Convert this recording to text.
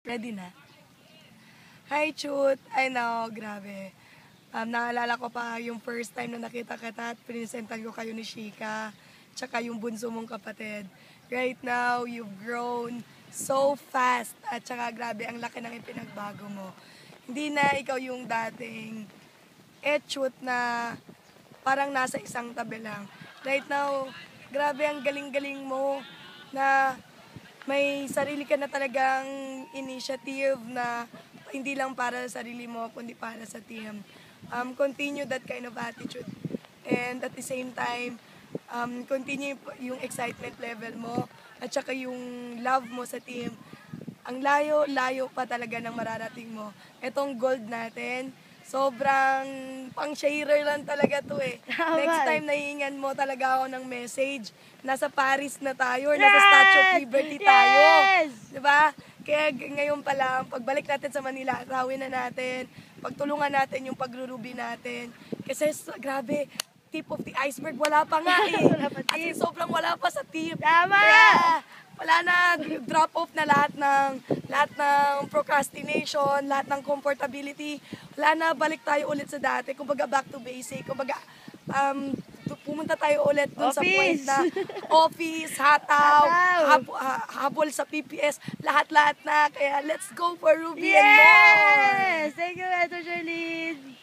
Ready na? Hi, Chut! I know, grabe. Naalala ko pa yung first time na nakita kita at pinisentan ko kayo ni Shika, tsaka yung bunso mong kapatid. Right now, you've grown so fast at tsaka grabe, ang laki ng ipinagbago mo. Hindi na ikaw yung dating Chut na parang nasa isang tabi lang. Right now, grabe ang galing-galing mo na may sarili ka na talagang initiative na hindi lang para sa sarili mo, kundi para sa team. Continue that kind of attitude. And at the same time, continue yung excitement level mo at saka yung love mo sa team. Ang layo-layo pa talaga ng mararating mo. Itong gold natin, sobrang pang-sharer lang talaga to eh. Next time nahihingan mo talaga ako ng message. Nasa Paris na tayo or nasa Statue of Liberty tayo. Diba? Kaya ngayon pa lang, pagbalik natin sa Manila, atawin na natin, pagtulungan natin yung pagrurubi natin. Kasi grabe, tip of the iceberg, wala pa nga eh. As in, sobrang wala pa sa tip. Tama! Kaya, wala na, drop off na lahat ng procrastination, lahat ng comfortability. Wala na, balik tayo ulit sa dati. Kumbaga back to basic. Kumbaga, pumunta tayo ulit dun sa point na office, hataw, habol sa PPS, lahat-lahat na. Kaya let's go for Ruby and more! Yes! Thank you, Ate Charlene!